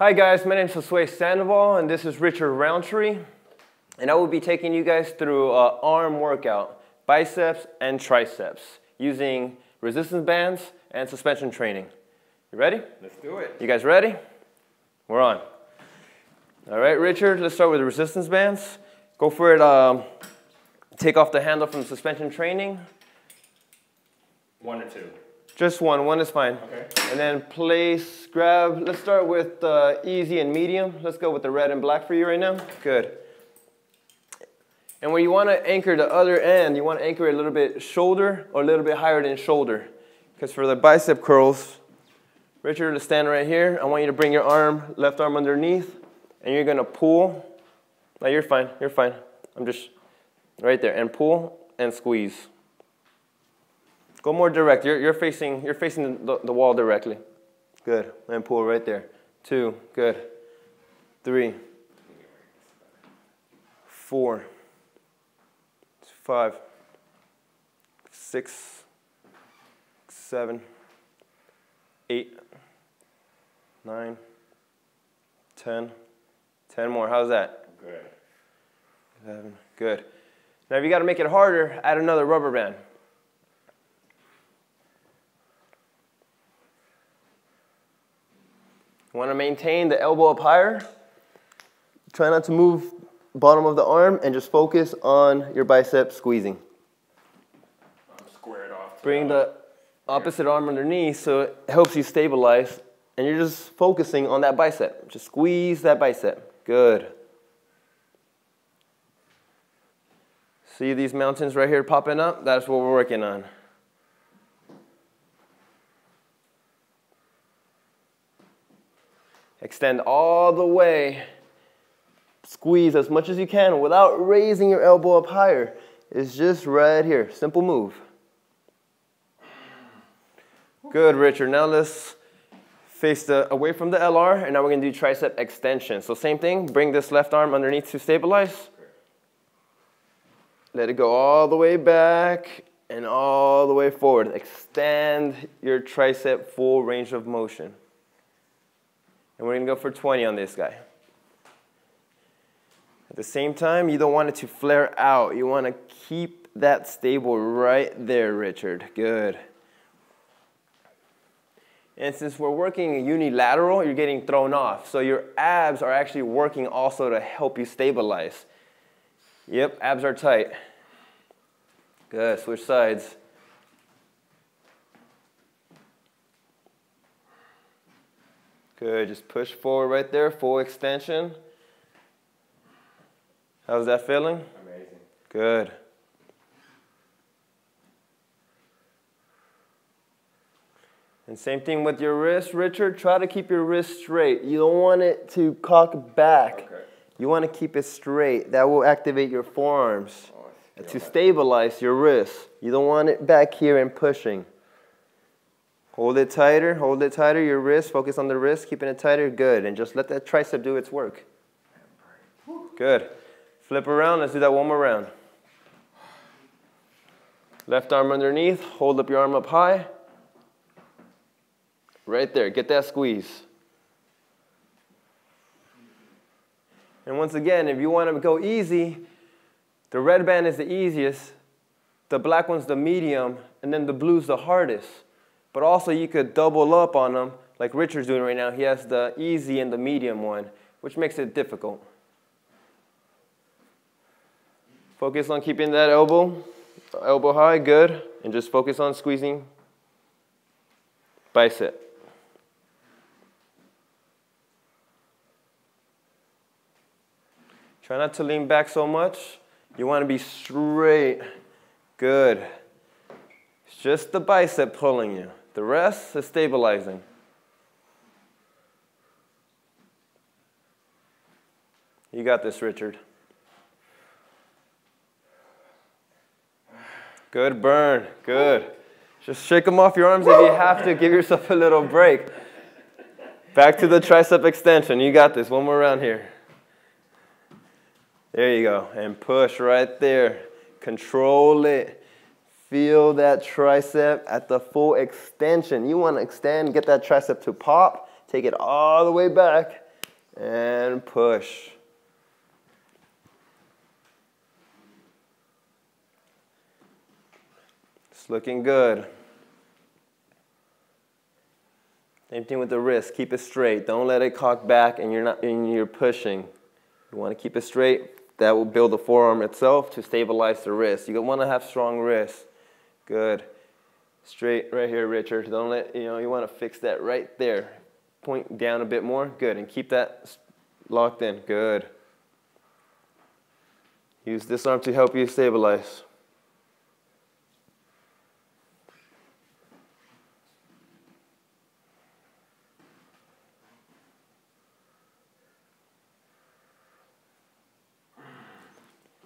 Hi guys, my name is Josue Sandoval and this is Richard Roundtree, and I will be taking you guys through an arm workout, biceps and triceps, using resistance bands and suspension training. You ready? Let's do it. You guys ready? We're on. All right, Richard, let's start with the resistance bands. Go for it. Take off the handle from suspension training. One or two? Just one. One is fine. Okay. And then place, grab. Let's start with easy and medium. Let's go with the red and black for you right now. Good. And where you want to anchor the other end, you want to anchor it a little bit shoulder or a little bit higher than shoulder. Because for the bicep curls, Richard, to stand right here. I want you to bring your arm, left arm underneath, and you're going to pull. No, you're fine. You're fine. I'm just right there. And pull and squeeze. Go more direct. You're facing the wall directly. Good. And pull right there. 2. Good. 3. 4. 5. 6. 7. 8. 9. 10. 10 more. How's that? Good. 11. Good. Now if you got to make it harder, add another rubber band. You want to maintain the elbow up higher. Try not to move bottom of the arm and just focus on your bicep squeezing. Square it off. Bring the opposite arm underneath so it helps you stabilize. And you're just focusing on that bicep. Just squeeze that bicep. Good. See these mountains right here popping up? That's what we're working on. Extend all the way. Squeeze as much as you can without raising your elbow up higher. It's just right here. Simple move. Good, Richard. Now let's face away from the LR, and now we're going to do tricep extension. So same thing. Bring this left arm underneath to stabilize. Let it go all the way back and all the way forward. Extend your tricep full range of motion. And we're going to go for 20 on this guy. At the same time, you don't want it to flare out. You want to keep that stable right there, Richard. Good. And since we're working unilateral, you're getting thrown off. So your abs are actually working also to help you stabilize. Yep, abs are tight. Good, switch sides. Good, just push forward right there, full extension. How's that feeling? Amazing. Good. And same thing with your wrist, Richard. Try to keep your wrist straight. You don't want it to cock back. Okay. You want to keep it straight. That will activate your forearms to stabilize your wrist. You don't want it back here and pushing. Hold it tighter, your wrist, focus on the wrist, keeping it tighter, good. And just let that tricep do its work. Good. Flip around, let's do that one more round. Left arm underneath, hold up your arm up high. Right there, get that squeeze. And once again, if you want to go easy, the red band is the easiest, the black one's the medium, and then the blue's the hardest. But also you could double up on them, like Richard's doing right now. He has the easy and the medium one, which makes it difficult. Focus on keeping that elbow high, good. And just focus on squeezing bicep. Try not to lean back so much. You want to be straight. Good. It's just the bicep pulling you. The rest is stabilizing. You got this, Richard. Good burn. Good. Just shake them off your arms if you have to. Give yourself a little break. Back to the tricep extension. You got this. One more round here. There you go. And push right there. Control it. Feel that tricep at the full extension. You want to extend, get that tricep to pop, take it all the way back, And push. It's looking good. Same thing with the wrist. Keep it straight. Don't let it cock back and you're pushing. You want to keep it straight. That will build the forearm itself to stabilize the wrist. You want to have strong wrists. Good. Straight right here, Richard. Don't let, you want to fix that right there. Point down a bit more. Good. And keep that locked in. Good. Use this arm to help you stabilize.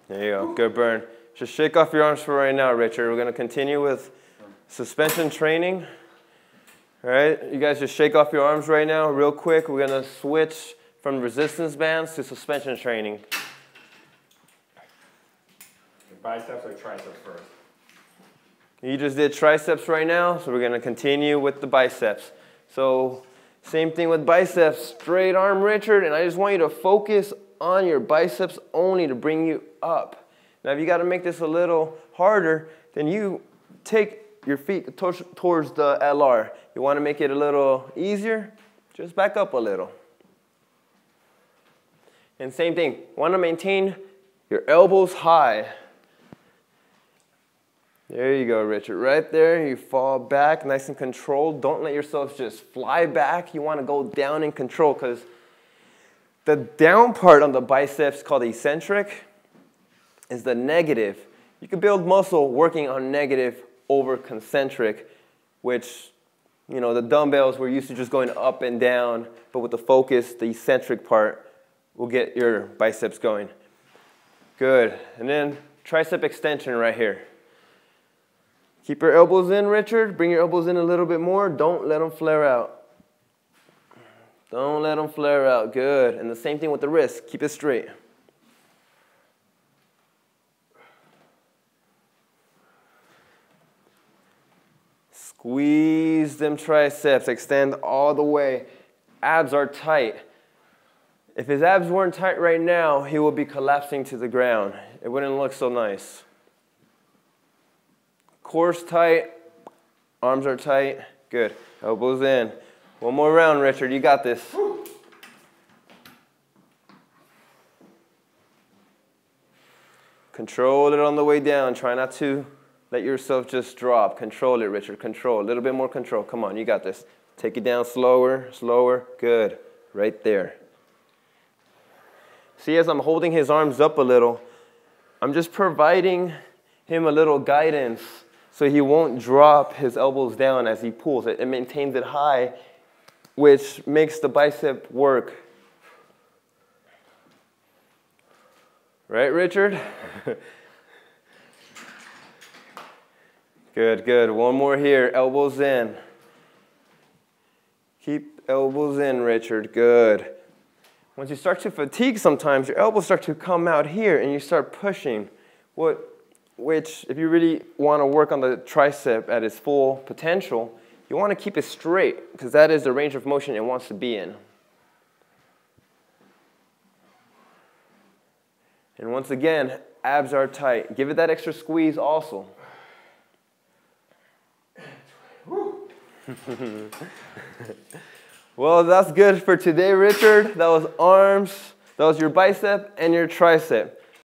There you go. Good burn. Just shake off your arms for right now, Richard. We're going to continue with suspension training. All right, you guys just shake off your arms right now real quick. We're going to switch from resistance bands to suspension training. Biceps or triceps first? You just did triceps right now, so we're going to continue with the biceps. So same thing with biceps. Straight arm, Richard, and I just want you to focus on your biceps only to bring you up. Now if you got to make this a little harder, then you take your feet towards the LR. You want to make it a little easier? Just back up a little. And same thing, you want to maintain your elbows high. There you go, Richard. Right there, you fall back nice and controlled. Don't let yourself just fly back. You want to go down in control because the down part on the biceps called eccentric is the negative. You can build muscle working on negative over concentric, which, the dumbbells, we're used to just going up and down, but with the focus, the eccentric part will get your biceps going. Good. And then tricep extension right here. Keep your elbows in, Richard. Bring your elbows in a little bit more. Don't let them flare out. Don't let them flare out. Good. And the same thing with the wrist. Keep it straight. Squeeze them triceps. Extend all the way. Abs are tight. If his abs weren't tight right now, he would be collapsing to the ground. It wouldn't look so nice. Core's tight. Arms are tight. Good. Elbows in. One more round, Richard. You got this. Control it on the way down. Try not to let yourself just drop. Control it, Richard. Control. A little bit more control. Come on, you got this. Take it down slower, slower. Good. Right there. See, as I'm holding his arms up a little, I'm just providing him a little guidance so he won't drop his elbows down as he pulls it. It maintains it high, which makes the bicep work. Right, Richard? Good, good. One more here. Elbows in. Keep elbows in, Richard. Good. Once you start to fatigue sometimes, your elbows start to come out here and you start pushing. Which, if you really want to work on the tricep at its full potential, you want to keep it straight because that is the range of motion it wants to be in. And once again, abs are tight. Give it that extra squeeze also. Well, that's good for today, Richard. That was arms, that was your bicep and your tricep.